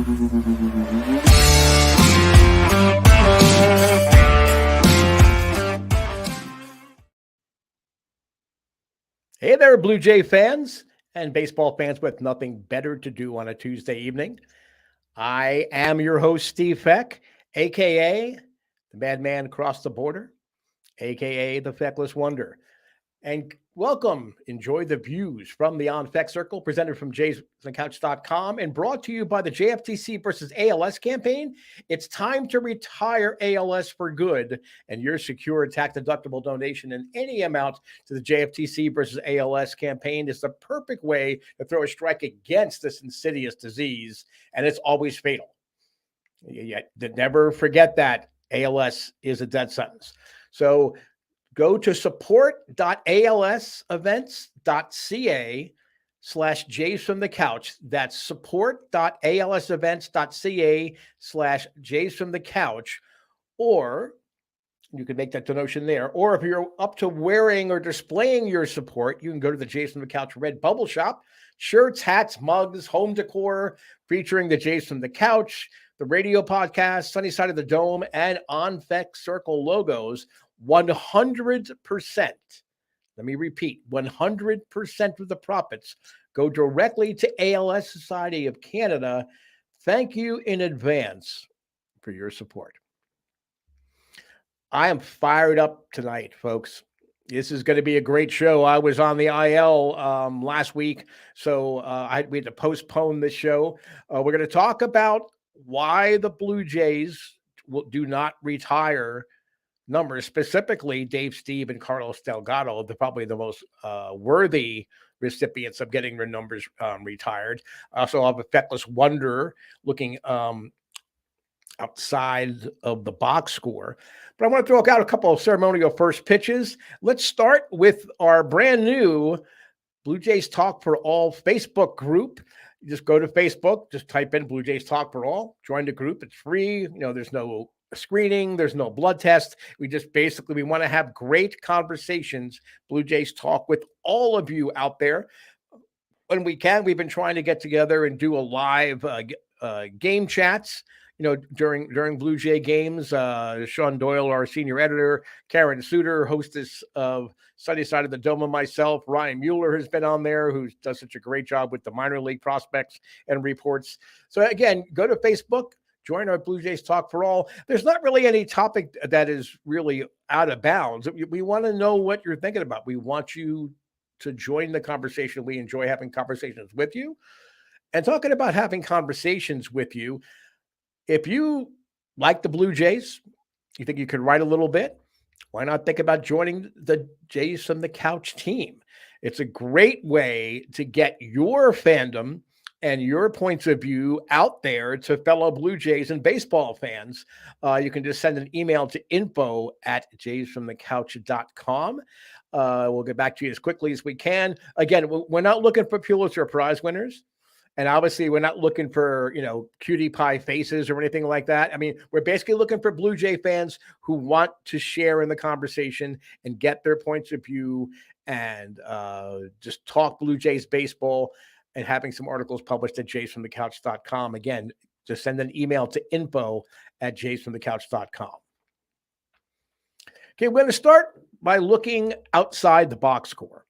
Hey there, Blue Jay fans and baseball fans with nothing better to do on a Tuesday evening. I am your host, Steve Fek, a.k.a. the madman across the border, a.k.a. the Fekless Wonder. And welcome, enjoy the views from the On Fek Circle, presented from JFtC.com and brought to you by the JFtC versus ALS campaign. It's time to retire ALS for good, and your secure tax-deductible donation in any amount to the JFtC versus ALS campaign is the perfect way to throw a strike against this insidious disease, and it's always fatal. Never forget that ALS is a death sentence. So go to support.alsevents.ca/Jays from the Couch. That's support.alsevents.ca/Jays from the Couch. Or you can make that donation there. Or if you're up to wearing or displaying your support, you can go to the Jays from the Couch Red Bubble Shop. Shirts, hats, mugs, home decor featuring the Jays from the Couch, the radio podcast, Sunny Side of the Dome, and On Fek Circle logos. 100%. Let me repeat, 100% of the profits go directly to ALS Society of Canada. Thank you in advance for your support. I am fired up tonight, folks. This is going to be a great show. I was on the IL last week, so we had to postpone this show. We're going to talk about why the Blue Jays do not retire numbers, specifically Dave, Stieb, and Carlos Delgado. They're probably the most worthy recipients of getting their numbers retired. I also have a Fekless Wonder looking outside of the box score. But I want to throw out a couple of ceremonial first pitches. Let's start with our brand new Blue Jays Talk for All Facebook group. You just go to Facebook, just type in Blue Jays Talk for All, join the group. It's free. There's no screening, there's no blood test. We want to have great conversations. Blue Jays Talk with all of you out there when we can. We've been trying to get together and do a live game chats during Blue Jay games. Shaun Doyle, our senior editor, Karen Suter, hostess of Sunny Side of the Dome, and myself. Ryan Mueller has been on there, who does such a great job with the minor league prospects and reports. So again, go to Facebook, join our Blue Jays Talk for All. There's not really any topic that is really out of bounds. We want to know what you're thinking about. We want you to join the conversation. We enjoy having conversations with you. And talking about having conversations with you, if you like the Blue Jays, you think you could write a little bit, why not think about joining the Jays from the Couch team? It's a great way to get your fandom and your points of view out there to fellow Blue Jays and baseball fans. You can just send an email to info@jaysfromthecouch.com. We'll get back to you as quickly as we can. Again, we're not looking for Pulitzer Prize winners. And obviously, we're not looking for, cutie pie faces or anything like that. I mean, we're basically looking for Blue Jay fans who want to share in the conversation and get their points of view and just talk Blue Jays baseball, and having some articles published at jaysfromthecouch.com. Again, just send an email to info@jaysfromthecouch.com. Okay, we're going to start by looking outside the box score.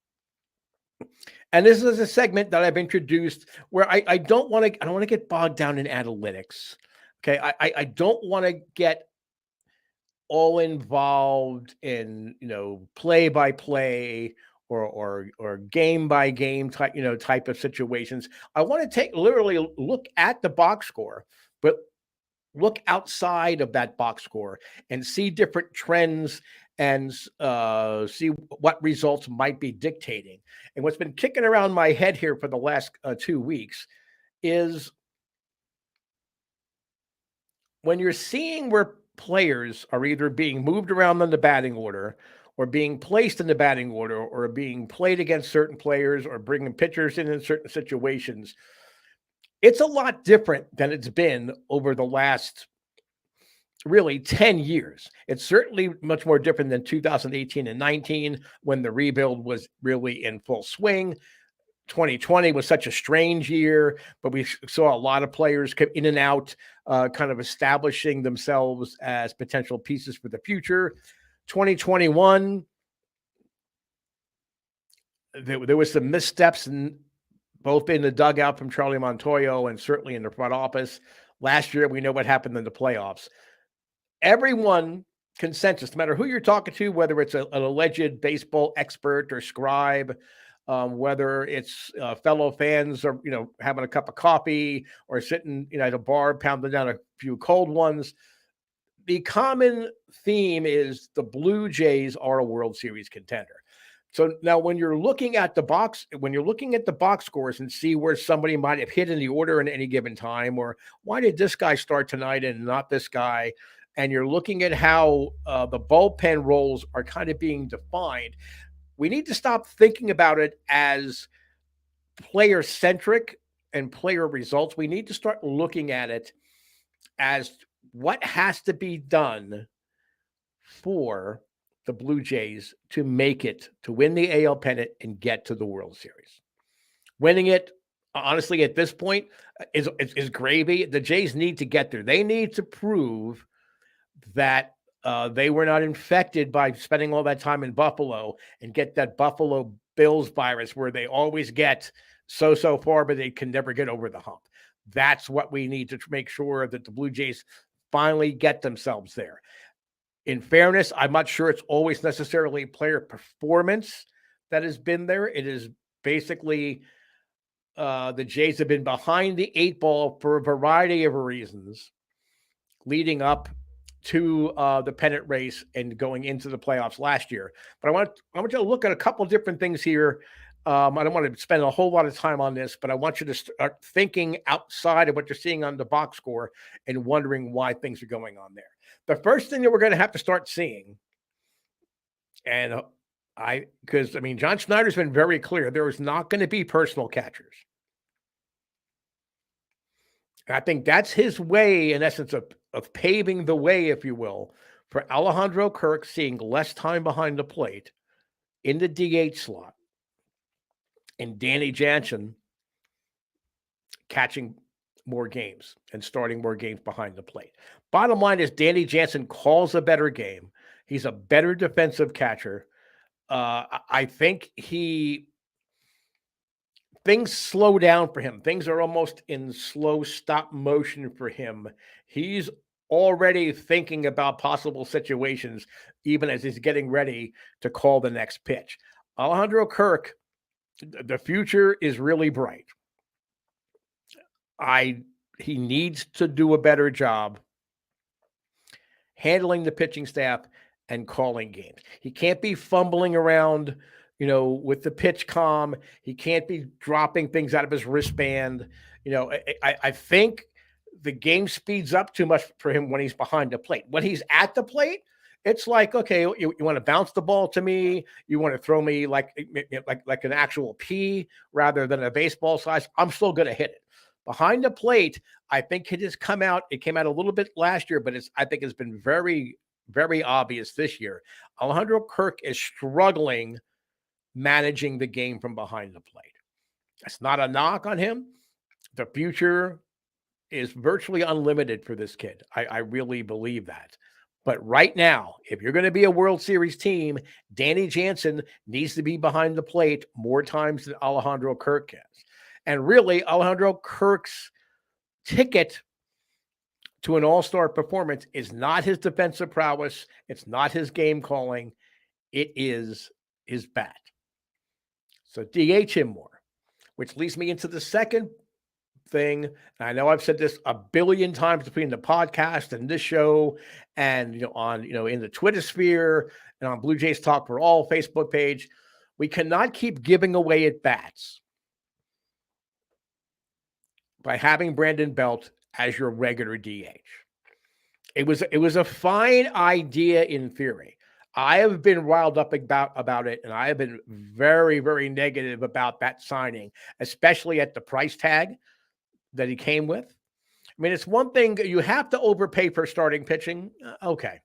And this is a segment that I've introduced where I don't want to get bogged down in analytics. Okay, I don't want to get all involved in play by play or game by game type of situations. I want to literally look at the box score, but look outside of that box score and see different trends and see what results might be dictating. And what's been kicking around my head here for the last 2 weeks is when you're seeing where players are either being moved around in the batting order or being placed in the batting order or being played against certain players or bringing pitchers in certain situations, it's a lot different than it's been over the last really 10 years. It's certainly much more different than 2018 and 19 when the rebuild was really in full swing. 2020 was such a strange year, but we saw a lot of players come in and out, kind of establishing themselves as potential pieces for the future. 2021, there was some missteps both in the dugout from Charlie Montoyo and certainly in the front office. Last year, we know what happened in the playoffs. Everyone, consensus, no matter who you're talking to, whether it's an alleged baseball expert or scribe, whether it's fellow fans or having a cup of coffee or sitting at a bar pounding down a few cold ones, the common theme is the Blue Jays are a World Series contender. So now when you're looking at the box scores and see where somebody might have hit in the order in any given time, or why did this guy start tonight and not this guy, and you're looking at how the bullpen roles are kind of being defined, we need to stop thinking about it as player-centric and player results. We need to start looking at it as what has to be done for the Blue Jays to make it, to win the AL pennant and get to the World Series. Winning it, honestly, at this point, is gravy. The Jays need to get there. They need to prove that they were not infected by spending all that time in Buffalo and get that Buffalo Bills virus where they always get so far, but they can never get over the hump. That's what we need to make sure that the Blue Jays finally get themselves there. In fairness, I'm not sure it's always necessarily player performance that has been there. It is basically the Jays have been behind the 8 ball for a variety of reasons leading up to the pennant race and going into the playoffs last year. But I want you to look at a couple different things here. I don't want to spend a whole lot of time on this, but I want you to start thinking outside of what you're seeing on the box score and wondering why things are going on there. The first thing that we're going to have to start seeing, and John Schneider's been very clear, there is not going to be personal catchers. And I think that's his way, in essence, of paving the way, if you will, for Alejandro Kirk seeing less time behind the plate in the DH slot and Danny Jansen catching more games and starting more games behind the plate. Bottom line is Danny Jansen calls a better game. He's a better defensive catcher. I think things slow down for him. Things are almost in slow stop motion for him. He's already thinking about possible situations, even as he's getting ready to call the next pitch. Alejandro Kirk, the future is really bright. He needs to do a better job handling the pitching staff and calling games. He can't be fumbling around, with the pitch calm. He can't be dropping things out of his wristband. I think the game speeds up too much for him when he's behind the plate. When he's at the plate, it's like, okay, you want to bounce the ball to me. You want to throw me like an actual pea rather than a baseball size. I'm still going to hit it. Behind the plate, I think it has come out. It came out a little bit last year, but I think it's been very, very obvious this year. Alejandro Kirk is struggling managing the game from behind the plate. That's not a knock on him. The future is virtually unlimited for this kid. I really believe that. But right now, if you're going to be a World Series team, Danny Jansen needs to be behind the plate more times than Alejandro Kirk has. And really, Alejandro Kirk's ticket to an all-star performance is not his defensive prowess. It's not his game calling. It is his bat. So DH him more, which leads me into the second thing. And I know I've said this a billion times between the podcast and this show and, in the Twitter sphere and on Blue Jays Talk for All Facebook page. We cannot keep giving away at bats by having Brandon Belt as your regular DH. It was a fine idea in theory. I have been riled up about it, and I have been very, very negative about that signing, especially at the price tag that he came with. I mean, it's one thing you have to overpay for starting pitching, okay,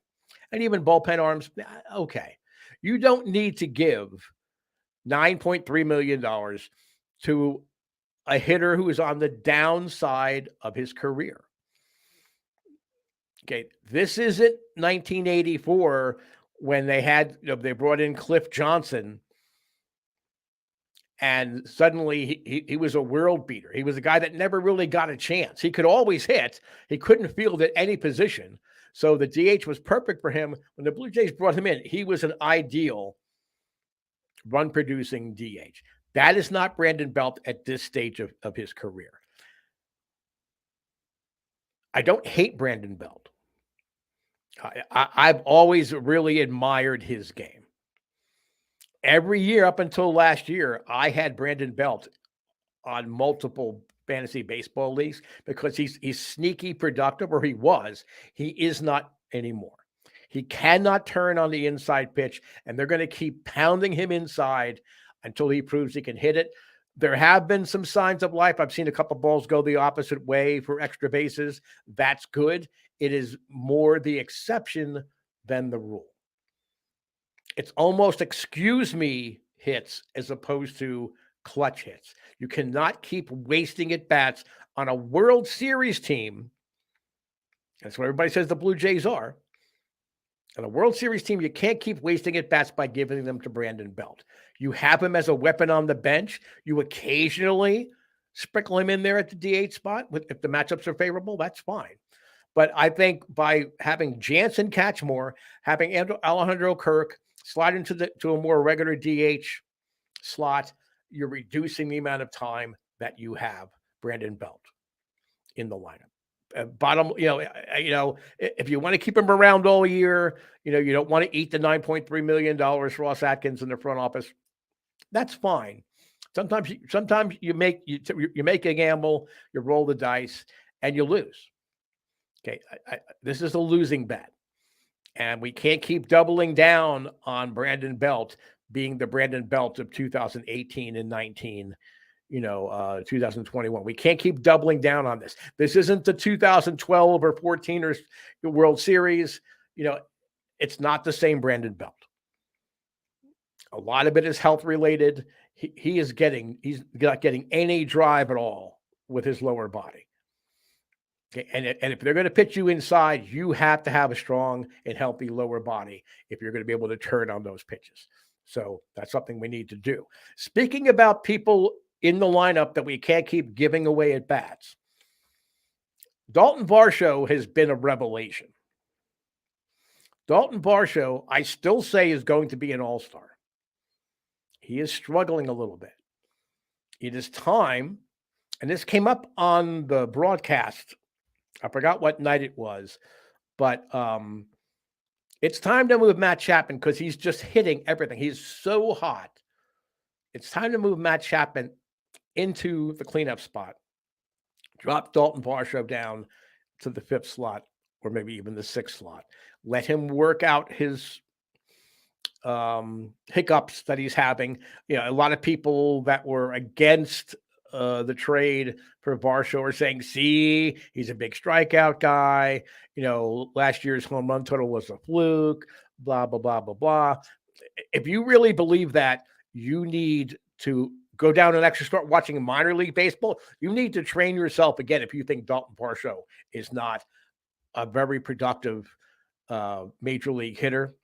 and even bullpen arms, okay. You don't need to give $9.3 million to a hitter who is on the downside of his career. Okay, this isn't 1984 when they brought in Cliff Johnson, and suddenly he was a world beater. He was a guy that never really got a chance. He could always hit. He couldn't field at any position. So the DH was perfect for him. When the Blue Jays brought him in, he was an ideal run-producing DH. That is not Brandon Belt at this stage of his career. I don't hate Brandon Belt. I've always really admired his game. Every year up until last year, I had Brandon Belt on multiple fantasy baseball leagues because he's sneaky productive, or he was. He is not anymore. He cannot turn on the inside pitch, and they're going to keep pounding him inside until he proves he can hit it. There have been some signs of life. I've seen a couple balls go the opposite way for extra bases. That's good. It is more the exception than the rule. It's almost excuse me hits as opposed to clutch hits. You cannot keep wasting at bats on a World Series team. That's what everybody says the Blue Jays are. On a World Series team, you can't keep wasting at bats by giving them to Brandon Belt. You have him as a weapon on the bench. You occasionally sprinkle him in there at the DH spot if the matchups are favorable. That's fine. But I think by having Jansen catch more, having Alejandro Kirk slide to a more regular DH slot, you're reducing the amount of time that you have Brandon Belt in the lineup. If you want to keep him around all year, you don't want to eat the $9.3 million Ross Atkins in the front office. That's fine. Sometimes you make a gamble, you roll the dice, and you lose. Okay, this is a losing bet, and we can't keep doubling down on Brandon Belt being the Brandon Belt of 2018 and 19. 2021. We can't keep doubling down on this. This isn't the 2012 or 14 or World Series. It's not the same Brandon Belt. A lot of it is health related. He's not getting any drive at all with his lower body. Okay, and if they're going to pitch you inside, you have to have a strong and healthy lower body if you're going to be able to turn on those pitches. So that's something we need to do. Speaking about people in the lineup that we can't keep giving away at bats, Dalton Varsho has been a revelation. Dalton Varsho, I still say, is going to be an all-star. He is struggling a little bit. It is time, and this came up on the broadcast. I forgot what night it was, but it's time to move Matt Chapman because he's just hitting everything. He's so hot. It's time to move Matt Chapman into the cleanup spot. Drop Dalton Varsho down to the 5th slot or maybe even the 6th slot. Let him work out his hiccups that he's having. A lot of people that were against the trade for Varsho are saying, see, he's a big strikeout guy. Last year's home run total was a fluke, blah, blah, blah, blah, blah. If you really believe that, you need to go down and actually start watching minor league baseball. You need to train yourself again if you think Dalton Varsho is not a very productive major league hitter.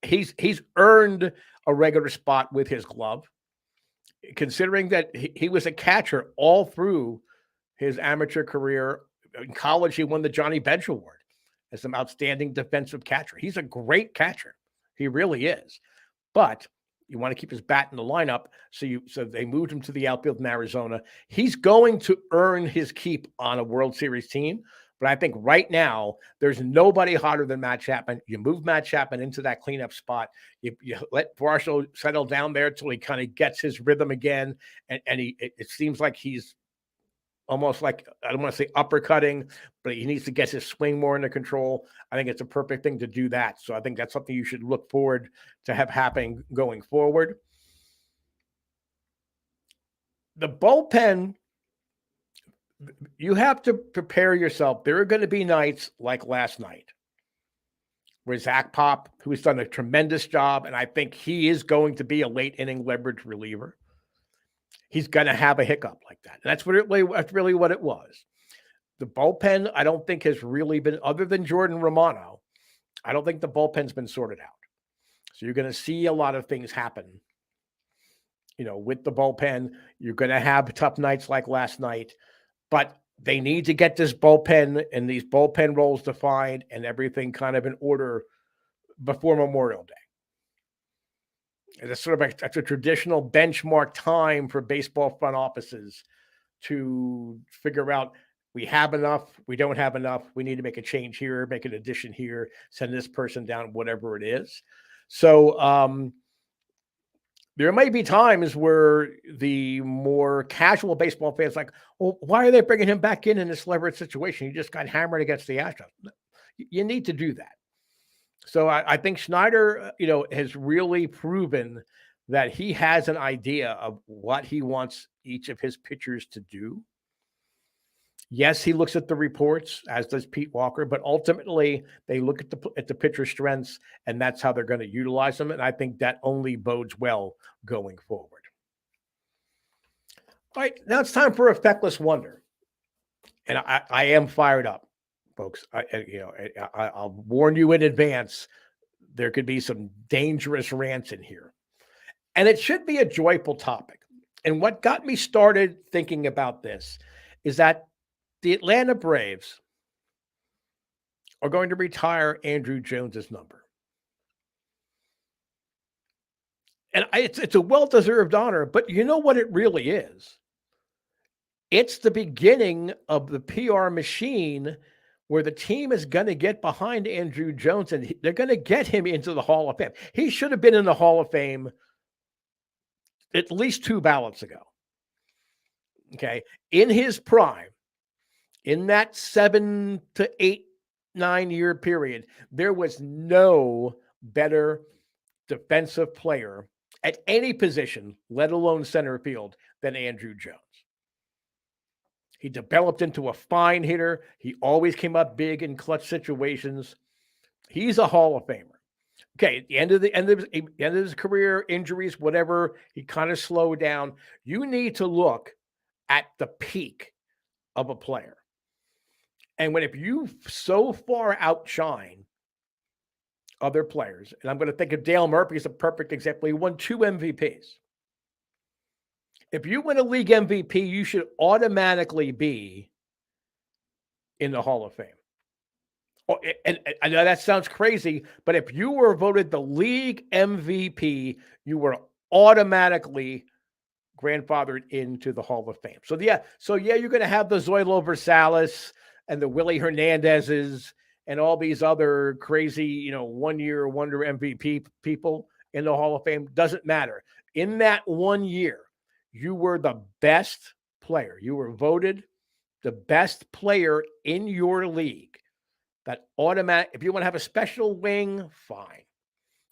He's earned a regular spot with his glove, considering that he was a catcher all through his amateur career. In college, he won the Johnny Bench Award as an outstanding defensive catcher. He's a great catcher. He really is. But you want to keep his bat in the lineup, so they moved him to the outfield in Arizona. He's going to earn his keep on a World Series team. But I think right now, there's nobody hotter than Matt Chapman. You move Matt Chapman into that cleanup spot. You let Varsho settle down there until he kind of gets his rhythm again. And it seems like he's almost like, I don't want to say uppercutting, but he needs to get his swing more under control. I think it's a perfect thing to do that. So I think that's something you should look forward to have happening going forward. The bullpen, you have to prepare yourself. There are going to be nights like last night where Zach Pop, who has done a tremendous job, and I think he is going to be a late inning leverage reliever. he's going to have a hiccup like that. And that's really what it was. The bullpen, I don't think has really been, other than Jordan Romano, I don't think the bullpen's been sorted out. So you're going to see a lot of things happen, with the bullpen. You're going to have tough nights like last night, but they need to get this bullpen and these bullpen roles defined and everything kind of in order before Memorial Day. And it's sort of that's a traditional benchmark time for baseball front offices to figure out, we have enough, we don't have enough, we need to make a change here, make an addition here, send this person down, whatever it is. So there may be times where the more casual baseball fans like, well, why are they bringing him back in this leverage situation? He just got hammered against the Astros. You need to do that. So I think Schneider, has really proven that he has an idea of what he wants each of his pitchers to do. Yes, he looks at the reports, as does Pete Walker, but ultimately they look at the pitcher's strengths, and that's how they're going to utilize them. And I think that only bodes well going forward. All right, now it's time for a Fekless Wonder, and I am fired up, folks. I'll warn you in advance. There could be some dangerous rants in here, and it should be a joyful topic. And what got me started thinking about this is that the Atlanta Braves are going to retire Andrew Jones's number. And it's a well-deserved honor, but you know what it really is? It's the beginning of the PR machine where the team is going to get behind Andrew Jones and they're going to get him into the Hall of Fame. He should have been in the Hall of Fame at least 2 ballots ago. Okay. In his prime, in that 7 to 8, 9 year period, there was no better defensive player at any position, let alone center field, than Andrew Jones. He developed into a fine hitter. He always came up big in clutch situations. He's a Hall of Famer. Okay, at the end of his career, injuries, whatever, he kind of slowed down. You need to look at the peak of a player. And if you so far outshine other players, and I'm going to think of Dale Murphy as a perfect example. He won 2 MVPs. If you win a league MVP, you should automatically be in the Hall of Fame. Oh, and I know that sounds crazy, but if you were voted the league MVP, you were automatically grandfathered into the Hall of Fame. So you're going to have the Zoilo Versalles and the Willie Hernandezes and all these other crazy, 1-year wonder MVP people in the Hall of Fame. Doesn't matter. In that 1 year, you were the best player. You were voted the best player in your league. That automatic. If you want to have a special wing, fine.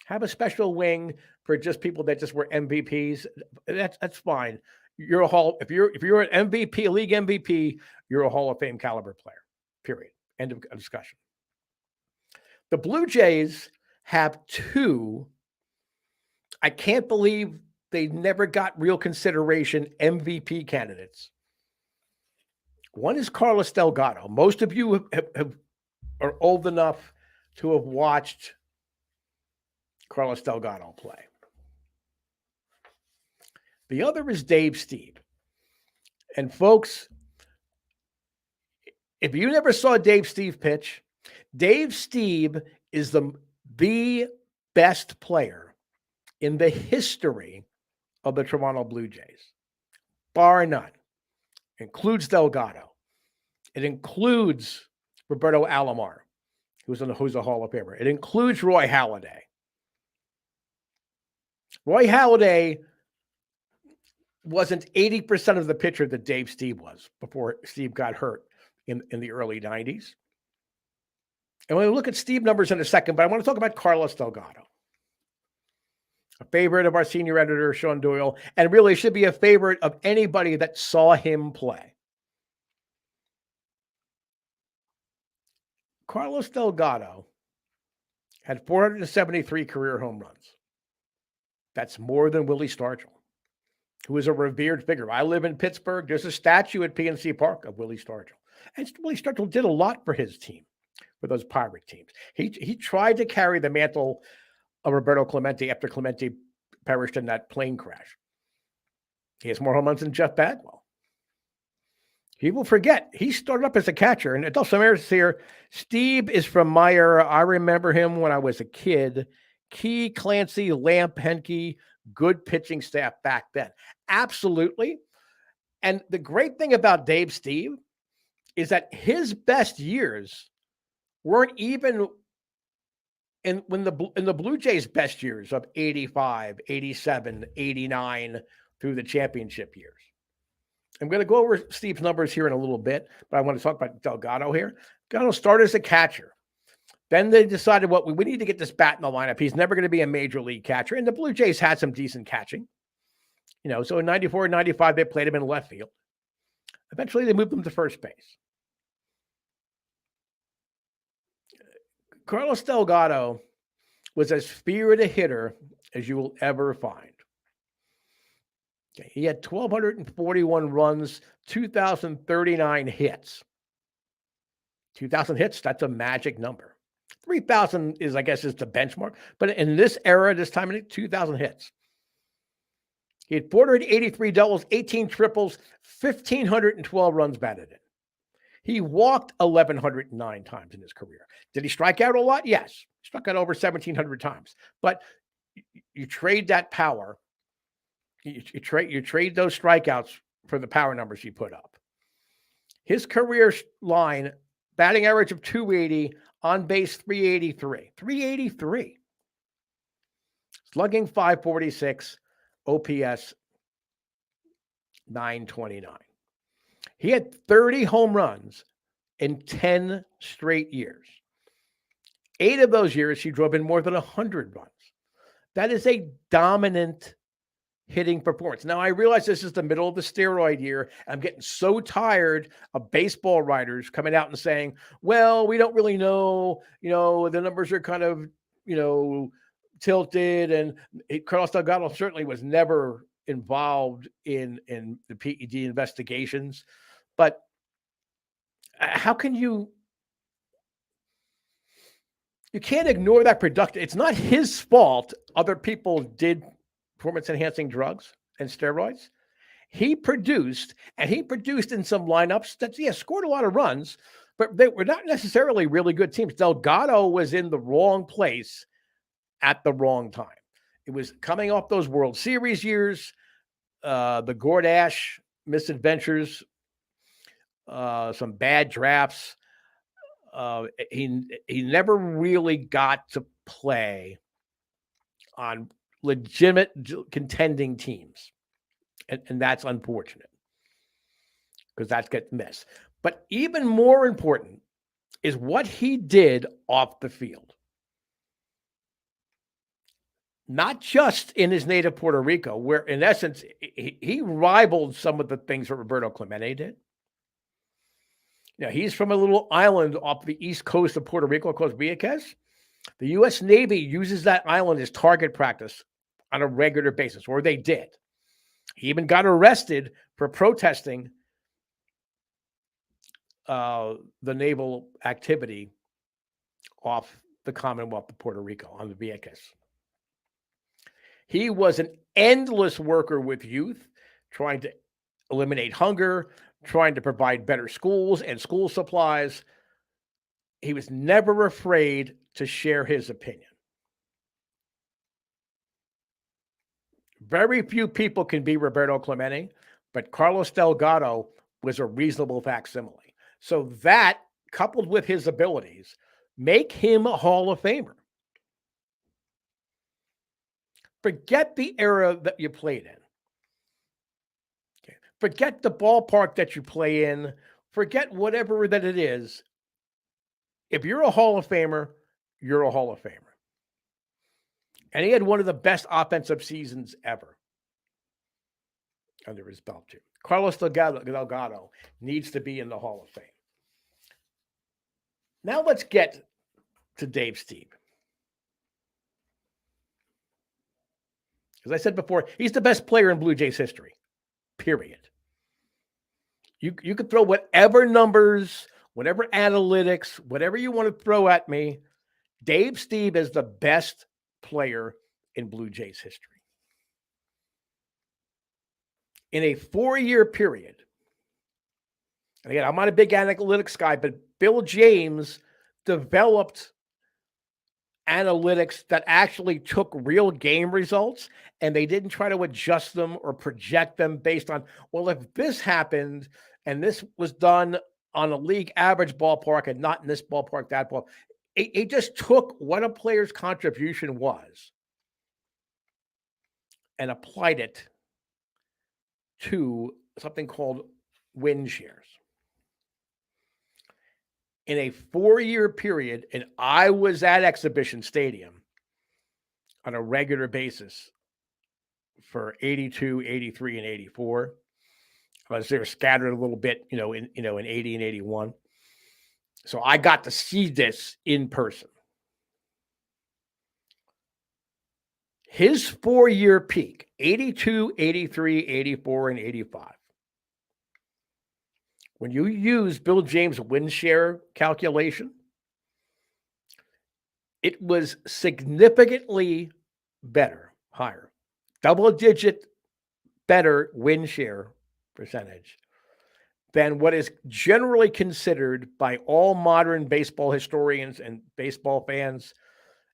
Have a special wing for just people that just were MVPs. That's fine. You're if you're an MVP, a league MVP, you're a Hall of Fame caliber player. Period. End of discussion. The Blue Jays have 2. I can't believe they never got real consideration MVP candidates. One is Carlos Delgado. Most of you are old enough to have watched Carlos Delgado play. The other is Dave Stieb. And folks, if you never saw Dave Stieb pitch, Dave Stieb is the best player in the history of the Toronto Blue Jays, bar none. Includes Delgado. It includes Roberto Alomar, who's a Hall of Famer. It includes Roy Halladay. Roy Halladay wasn't 80% of the pitcher that Dave Stieb was before Steve got hurt in the early 90s. And we'll look at Steve numbers in a second, but I want to talk about Carlos Delgado, a favorite of our senior editor, Shaun Doyle, and really should be a favorite of anybody that saw him play. Carlos Delgado had 473 career home runs. That's more than Willie Stargell. who is a revered figure. I live in Pittsburgh. There's a statue at PNC Park of Willie Stargell. And Willie Stargell did a lot for his team, for those Pirate teams. He tried to carry the mantle of Roberto Clemente after Clemente perished in that plane crash. He has more home runs than Jeff Bagwell. People forget he started up as a catcher. And Adolph Samaras here. Stieb is from my era. I remember him when I was a kid. Key, Clancy, Lamp, Henke, good pitching staff back then. Absolutely. And the great thing about Dave Stieb is that his best years weren't even in the Blue Jays' best years of 85, 87, 89 through the championship years. I'm going to go over Steve's numbers here in a little bit, but I want to talk about Delgado here. Delgado started as a catcher. Then they decided, we need to get this bat in the lineup. He's never going to be a major league catcher. And the Blue Jays had some decent catching. So in 94 and 95, they played him in left field. Eventually, they moved him to first base. Carlos Delgado was as feared a hitter as you will ever find. Okay, he had 1,241 runs, 2,039 hits. 2,000 hits, that's a magic number. 3,000 is the benchmark. But in this era, this time, 2,000 hits. He had 483 doubles, 18 triples, 1,512 runs batted in. He walked 1,109 times in his career. Did he strike out a lot? Yes. He struck out over 1,700 times. But you trade that power. You trade those strikeouts for the power numbers you put up. His career line, batting average of 280, on base 383. 383. Slugging 546, OPS 929. He had 30 home runs in 10 straight years. 8 of those years, he drove in more than 100 runs. That is a dominant hitting performance. Now, I realize this is the middle of the steroid year. I'm getting so tired of baseball writers coming out and saying, well, we don't really know, the numbers are kind of, tilted. And Carlos Delgado certainly was never involved in the PED investigations. But how can you can't ignore that production. It's not his fault other people did performance-enhancing drugs and steroids. He produced in some lineups that, scored a lot of runs, but they were not necessarily really good teams. Delgado was in the wrong place at the wrong time. It was coming off those World Series years, the Gordash misadventures, some bad drafts. He never really got to play on legitimate contending teams. And that's unfortunate because that gets missed. But even more important is what he did off the field. Not just in his native Puerto Rico, where in essence, he rivaled some of the things that Roberto Clemente did. He's from a little island off the east coast of Puerto Rico called Vieques. The U.S. Navy uses that island as target practice on a regular basis, or they did. He even got arrested for protesting the naval activity off the Commonwealth of Puerto Rico on the Vieques. He was an endless worker with youth, trying to eliminate hunger, trying to provide better schools and school supplies. He was never afraid to share his opinion. Very few people can be Roberto Clemente, but Carlos Delgado was a reasonable facsimile. So that, coupled with his abilities, make him a Hall of Famer. Forget the era that you played in. Okay. Forget the ballpark that you play in. Forget whatever that it is. If you're a Hall of Famer, you're a Hall of Famer. And he had one of the best offensive seasons ever under his belt, too. Carlos Delgado needs to be in the Hall of Fame. Now let's get to Dave Stieb. As I said before, he's the best player in Blue Jays history, period. You could throw whatever numbers, whatever analytics, whatever you want to throw at me. Dave Stieb is the best player in Blue Jays history. In a 4-year period, and again, I'm not a big analytics guy, but Bill James developed analytics that actually took real game results, and they didn't try to adjust them or project them based on, well, if this happened and this was done on a league average ballpark and not in this ballpark, that ballpark. It just took what a player's contribution was and applied it to something called win shares. In a 4-year period, and I was at Exhibition Stadium on a regular basis for 82, 83, and 84. I was there scattered a little bit, in 80 and 81. So I got to see this in person. His 4-year peak, 82, 83, 84, and 85. When you use Bill James' win share calculation, it was significantly better, higher, double-digit better win share percentage than what is generally considered by all modern baseball historians and baseball fans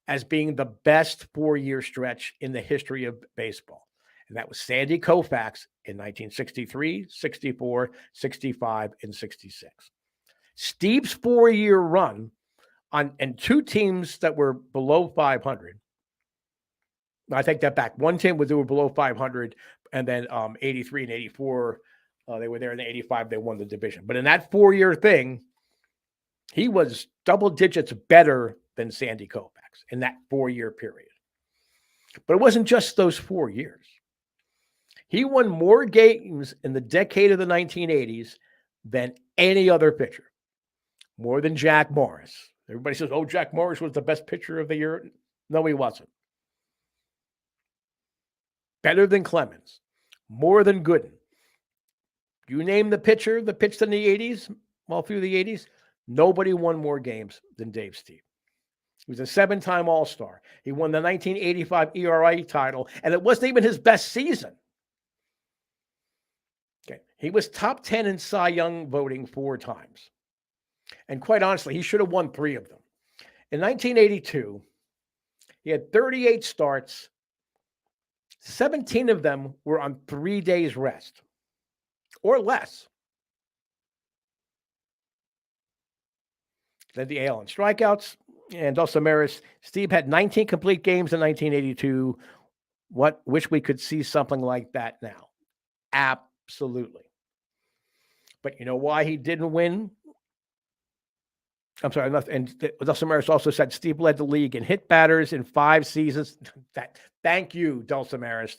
as being the best 4-year stretch in the history of baseball. And that was Sandy Koufax in 1963, 64, 65, and 66. Steve's 4-year run and 2 teams that were below 500. I take that back. One team they were below 500, and then 83 and 84, they were there. In 85, they won the division. But in that 4-year thing, he was double digits better than Sandy Koufax in that 4-year period. But it wasn't just those 4 years. He won more games in the decade of the 1980s than any other pitcher, more than Jack Morris. Everybody says, oh, Jack Morris was the best pitcher of the year. No, he wasn't. Better than Clemens, more than Gooden. You name the pitcher that pitched in the 80s, well, through the 80s, nobody won more games than Dave Stieb. He was a 7-time All-Star. He won the 1985 ERA title, and it wasn't even his best season. Okay. He was top 10 in Cy Young voting 4 times. And quite honestly, he should have won 3 of them. In 1982, he had 38 starts. 17 of them were on 3 days rest or less. Led the AL in strikeouts and Dulcimeris. Steve had 19 complete games in 1982. Wish we could see something like that now. Absolutely. But you know why he didn't win? I'm sorry, and Dulcimeris also said Steve led the league in hit batters in 5 seasons. Thank you, Dulcimeris.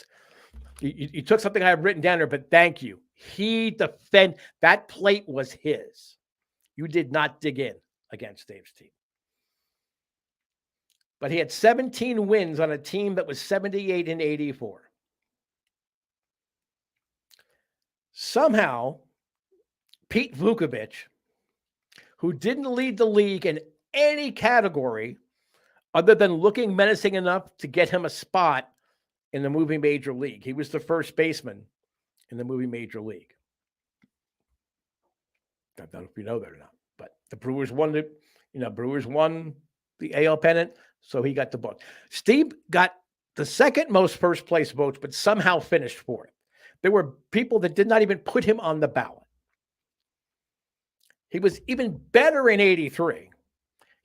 You took something I have written down there, but thank you. That plate was his. You did not dig in against Dave's team. But he had 17 wins on a team that was 78 and 84. Somehow, Pete Vukovich, who didn't lead the league in any category other than looking menacing enough to get him a spot in the moving major league. He was the first baseman in the moving major league. I don't know if you know that or not, but the Brewers won the AL pennant, so he got the vote. Steve got the second most first place votes, but somehow finished 4th. There were people that did not even put him on the ballot. He was even better in 83.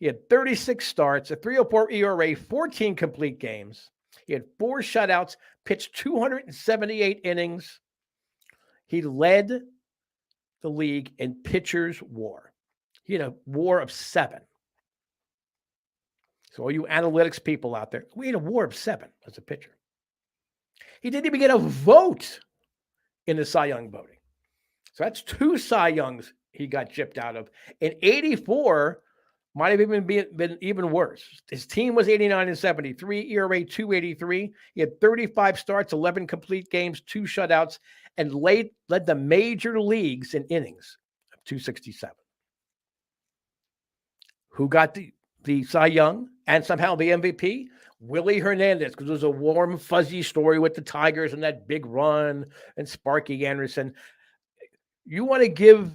He had 36 starts, a 3.04 ERA, 14 complete games. He had 4 shutouts, pitched 278 innings. He led the league in pitchers' WAR. He had a WAR of 7. So all you analytics people out there, we had a WAR of 7 as a pitcher. He didn't even get a vote in the Cy Young voting. So that's 2 Cy Youngs he got chipped out of. In 84, Might have even been even worse. His team was 89-73, ERA 283. He had 35 starts, 11 complete games, 2 shutouts, and led the major leagues in innings of 267. Who got the Cy Young and somehow the MVP? Willie Hernandez, because it was a warm, fuzzy story with the Tigers and that big run and Sparky Anderson. You want to give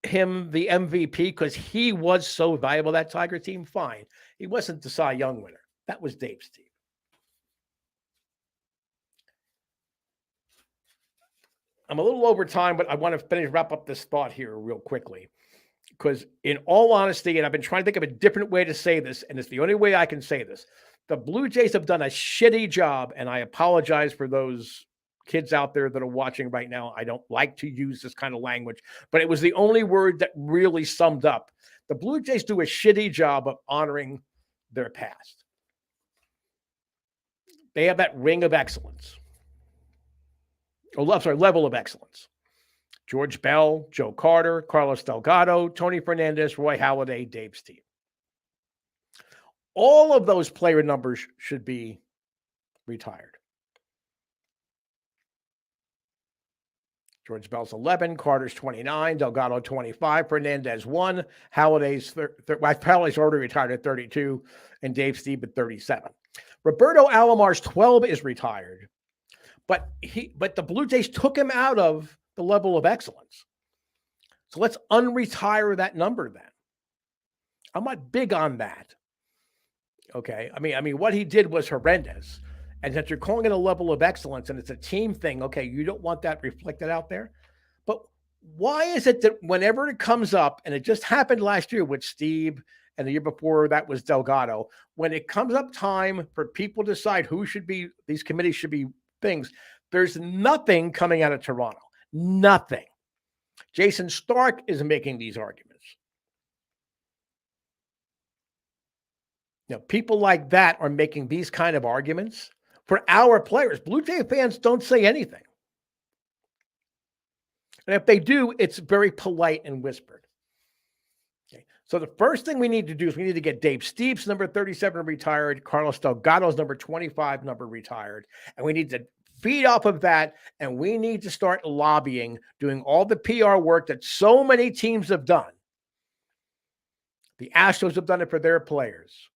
him the MVP because he was so valuable, that Tiger team? Fine. He wasn't the Cy Young winner. That was Dave Stieb. I'm a little over time, but I want to wrap up this thought here real quickly. Because in all honesty, and I've been trying to think of a different way to say this, and it's the only way I can say this, the Blue Jays have done a shitty job, and I apologize for those kids out there that are watching right now. I don't like to use this kind of language, but it was the only word that really summed up. The Blue Jays do a shitty job of honoring their past. They have that ring of excellence. Level of excellence. George Bell, Joe Carter, Carlos Delgado, Tony Fernandez, Roy Halladay, Dave Stieb. All of those player numbers should be retired. George Bell's 11, Carter's 29, Delgado 25, Fernandez 1, Halladay's Halladay's already retired at 32, and Dave Stieb at 37. Roberto Alomar's 12 is retired, but the Blue Jays took him out of the level of excellence. So let's unretire that number then. I'm not big on that. Okay. I mean, what he did was horrendous. And that you're calling it a level of excellence and it's a team thing. Okay. You don't want that reflected out there. But why is it that whenever it comes up, and it just happened last year with Stieb and the year before that was Delgado, when it comes up time for people to decide who should be, these committees should be things, there's nothing coming out of Toronto. Nothing. Jason Stark is making these arguments. Now, people like that are making these kind of arguments for our players. Blue Jay fans don't say anything. And if they do, it's very polite and whispered. Okay. So the first thing we need to do is we need to get Dave Stieb's number 37 retired, Carlos Delgado's number 25 number retired, and we need to feed off of that, and we need to start lobbying, doing all the PR work that so many teams have done. The Astros have done it for their players.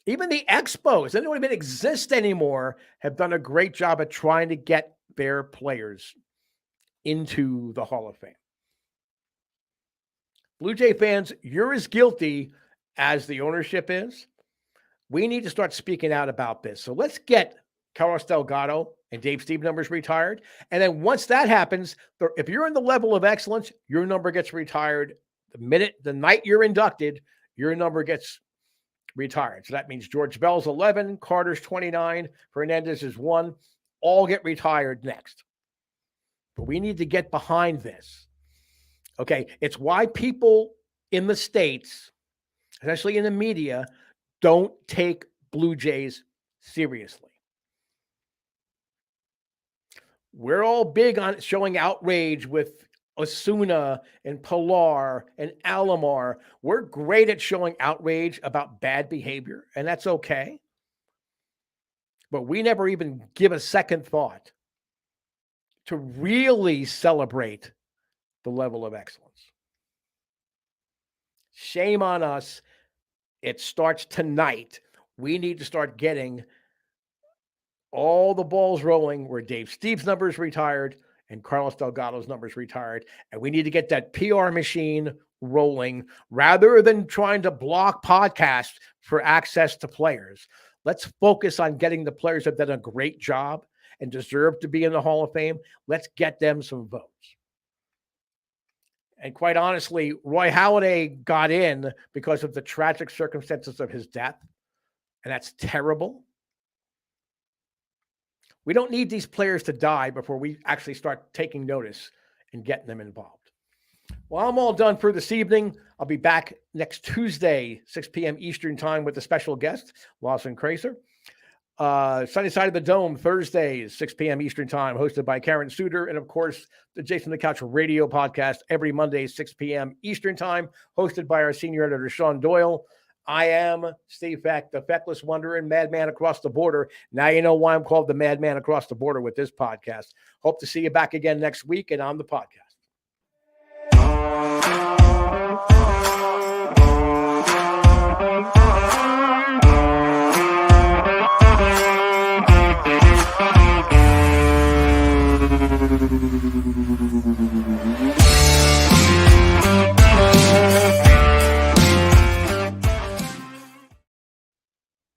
Even the Expos, they don't even exist anymore, have done a great job at trying to get their players into the Hall of Fame. Blue Jay fans, you're as guilty as the ownership is. We need to start speaking out about this. So let's get Carlos Delgado and Dave Stieb numbers retired. And then once that happens, if you're in the level of excellence, your number gets retired. The night you're inducted, your number gets retired. So that means George Bell's 11, Carter's 29, Fernandez is 1, all get retired next. But we need to get behind this. Okay, it's why people in the States, especially in the media, don't take Blue Jays seriously. We're all big on showing outrage with Osuna and Pilar and Alomar. We're great at showing outrage about bad behavior, and that's okay. But we never even give a second thought to really celebrate the level of excellence. Shame on us. It starts tonight. We need to start getting all the balls rolling where Dave Stieb's number is retired and Carlos Delgado's number is retired. And we need to get that PR machine rolling rather than trying to block podcasts for access to players. Let's focus on getting the players that have done a great job and deserve to be in the Hall of Fame. Let's get them some votes. And quite honestly, Roy Halladay got in because of the tragic circumstances of his death. And that's terrible. We don't need these players to die before we actually start taking notice and getting them involved. Well, I'm all done for this evening. I'll be back next Tuesday, 6 p.m. Eastern time with a special guest, Lawson Kraser. Sunny Side of the Dome, Thursdays, 6 p.m. Eastern Time, hosted by Karen Suter. And, of course, the Jason the Couch radio podcast every Monday, 6 p.m. Eastern Time, hosted by our senior editor, Shaun Doyle. I am Steve Fek, the Fekless Wonder and Madman Across the Border. Now you know why I'm called the Madman Across the Border with this podcast. Hope to see you back again next week and on the podcast.